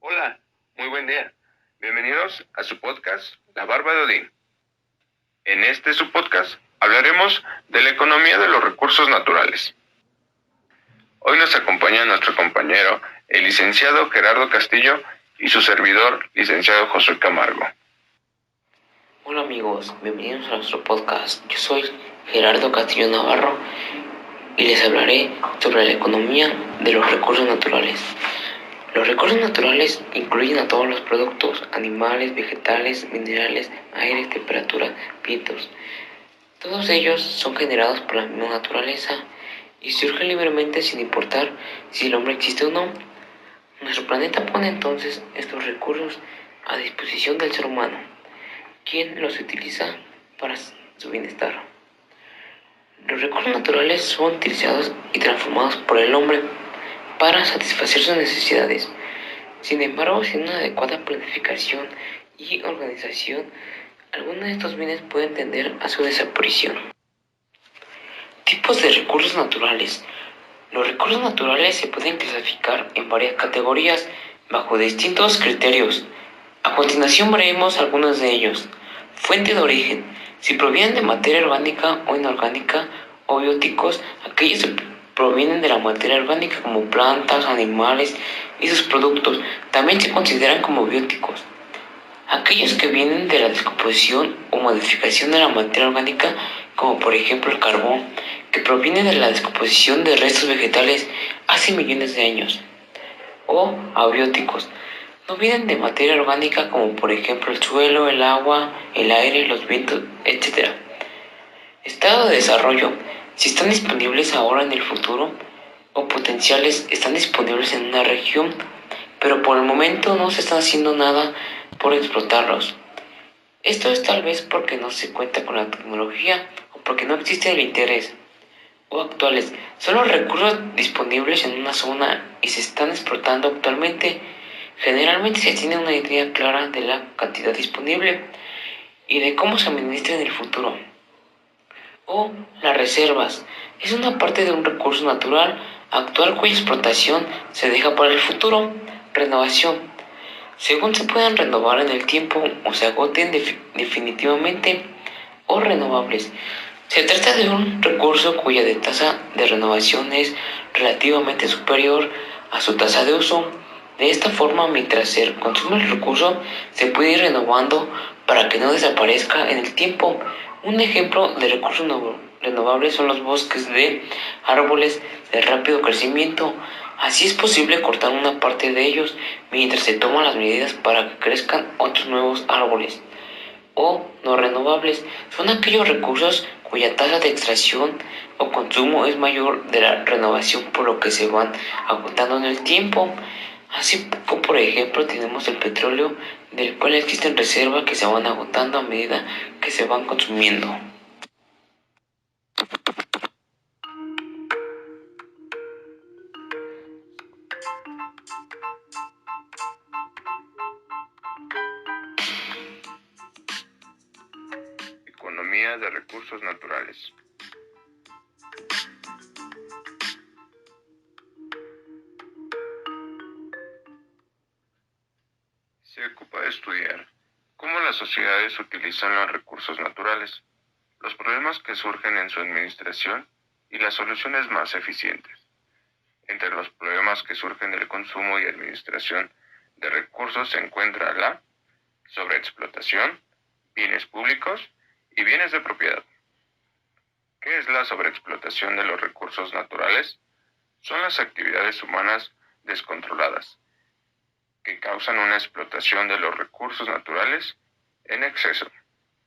Hola, muy buen día. Bienvenidos a su podcast, La Barba de Odín. En este su podcast hablaremos de la economía de los recursos naturales. Hoy nos acompaña nuestro compañero, el licenciado Gerardo Castillo, y su servidor, licenciado Josué Camargo. Hola amigos, bienvenidos a nuestro podcast. Yo soy Gerardo Castillo Navarro y les hablaré sobre la economía de los recursos naturales. Los recursos naturales incluyen a todos los productos, animales, vegetales, minerales, aire, temperatura, vientos. Todos ellos son generados por la misma naturaleza y surgen libremente sin importar si el hombre existe o no. Nuestro planeta pone entonces estos recursos a disposición del ser humano, quien los utiliza para su bienestar. Los recursos naturales son utilizados y transformados por el hombre para satisfacer sus necesidades. Sin embargo, sin una adecuada planificación y organización, algunos de estos bienes pueden tender a su desaparición. Tipos de recursos naturales. Los recursos naturales se pueden clasificar en varias categorías bajo distintos criterios. A continuación veremos algunos de ellos. Fuente de origen. Si provienen de materia orgánica o inorgánica, o bióticos, aquellos que provienen de la materia orgánica como plantas, animales y sus productos, también se consideran como bióticos. Aquellos que vienen de la descomposición o modificación de la materia orgánica, como por ejemplo el carbón, que proviene de la descomposición de restos vegetales hace millones de años. O abióticos, no vienen de materia orgánica como por ejemplo el suelo, el agua, el aire, los vientos, etc. Estado de desarrollo, si están disponibles ahora en el futuro o potenciales están disponibles en una región, pero por el momento no se está haciendo nada por explotarlos. Esto es tal vez porque no se cuenta con la tecnología o porque no existe el interés. O actuales, son los recursos disponibles en una zona y se están explotando actualmente. Generalmente se tiene una idea clara de la cantidad disponible y de cómo se administra en el futuro. O las reservas, es una parte de un recurso natural actual cuya explotación se deja para el futuro. Renovación, según se puedan renovar en el tiempo o se agoten definitivamente. O renovables, se trata de un recurso cuya tasa de renovación es relativamente superior a su tasa de uso. De esta forma, mientras se consume el recurso, se puede ir renovando para que no desaparezca en el tiempo. Un ejemplo de recursos renovables son los bosques de árboles de rápido crecimiento. Así es posible cortar una parte de ellos mientras se toman las medidas para que crezcan otros nuevos árboles. O no renovables son aquellos recursos cuya tasa de extracción o consumo es mayor de la renovación, por lo que se van agotando en el tiempo. Así como por ejemplo tenemos el petróleo, del cual existen reservas que se van agotando a medida que se van consumiendo. Economía de recursos naturales. Se ocupa de estudiar cómo las sociedades utilizan los recursos naturales, los problemas que surgen en su administración y las soluciones más eficientes. Entre los problemas que surgen del consumo y administración de recursos se encuentra la sobreexplotación, bienes públicos y bienes de propiedad. ¿Qué es la sobreexplotación de los recursos naturales? Son las actividades humanas descontroladas que causan una explotación de los recursos naturales en exceso,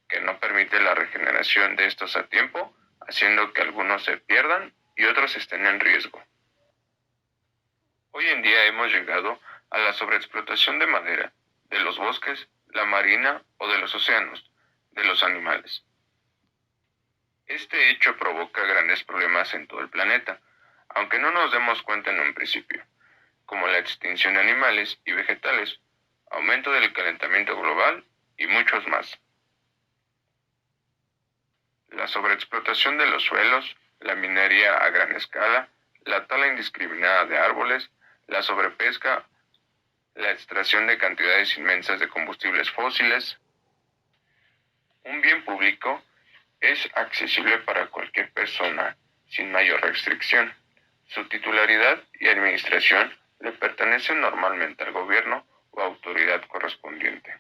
que no permite la regeneración de estos a tiempo, haciendo que algunos se pierdan y otros estén en riesgo. Hoy en día hemos llegado a la sobreexplotación de madera, de los bosques, la marina o de los océanos, de los animales. Este hecho provoca grandes problemas en todo el planeta, aunque no nos demos cuenta en un principio, como la extinción de animales y vegetales, aumento del calentamiento global y muchos más. La sobreexplotación de los suelos, la minería a gran escala, la tala indiscriminada de árboles, la sobrepesca, la extracción de cantidades inmensas de combustibles fósiles. Un bien público es accesible para cualquier persona sin mayor restricción. Su titularidad y administración le pertenecen normalmente al gobierno o autoridad correspondiente.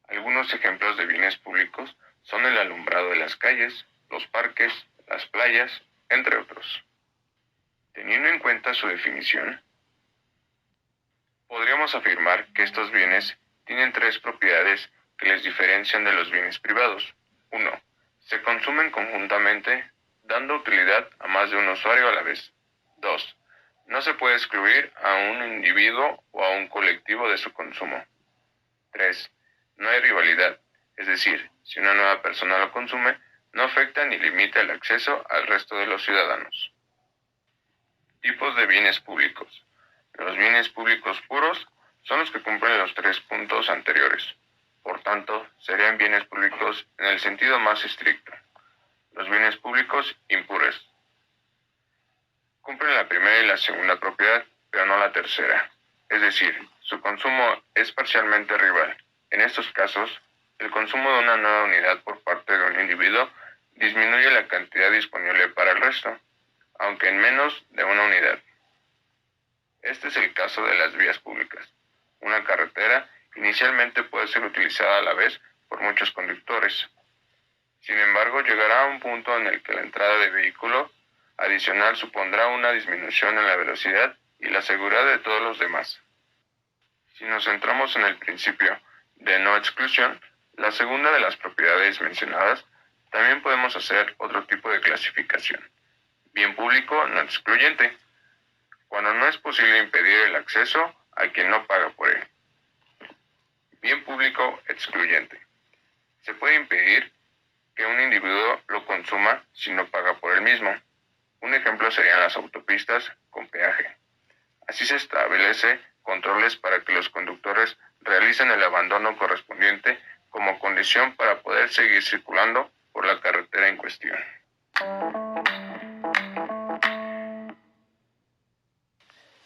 Algunos ejemplos de bienes públicos son el alumbrado de las calles, los parques, las playas, entre otros. Teniendo en cuenta su definición, podríamos afirmar que estos bienes tienen tres propiedades que les diferencian de los bienes privados. 1. Se consumen conjuntamente, dando utilidad a más de un usuario a la vez. 2. No se puede excluir a un individuo o a un colectivo de su consumo. 3. No hay rivalidad, es decir, si una nueva persona lo consume, no afecta ni limita el acceso al resto de los ciudadanos. Tipos de bienes públicos. Los bienes públicos puros son los que cumplen los 3 puntos anteriores. Por tanto, serían bienes públicos en el sentido más estricto. Los bienes públicos impuros cumplen la primera y la segunda propiedad, pero no la tercera. Es decir, su consumo es parcialmente rival. En estos casos, el consumo de una nueva unidad por parte de un individuo disminuye la cantidad disponible para el resto, aunque en menos de una unidad. Este es el caso de las vías públicas. Una carretera inicialmente puede ser utilizada a la vez por muchos conductores. Sin embargo, llegará a un punto en el que la entrada de vehículo adicional supondrá una disminución en la velocidad y la seguridad de todos los demás. Si nos centramos en el principio de no exclusión, la segunda de las propiedades mencionadas, también podemos hacer otro tipo de clasificación. Bien público no excluyente, cuando no es posible impedir el acceso a quien no paga por él. Bien público excluyente. Se puede impedir que un individuo lo consuma si no paga por él mismo. Un ejemplo serían las autopistas con peaje. Así se establece controles para que los conductores realicen el abandono correspondiente como condición para poder seguir circulando por la carretera en cuestión.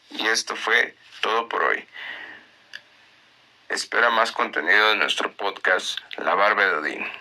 Y esto fue todo por hoy. Espera más contenido de nuestro podcast La Barba de Odín.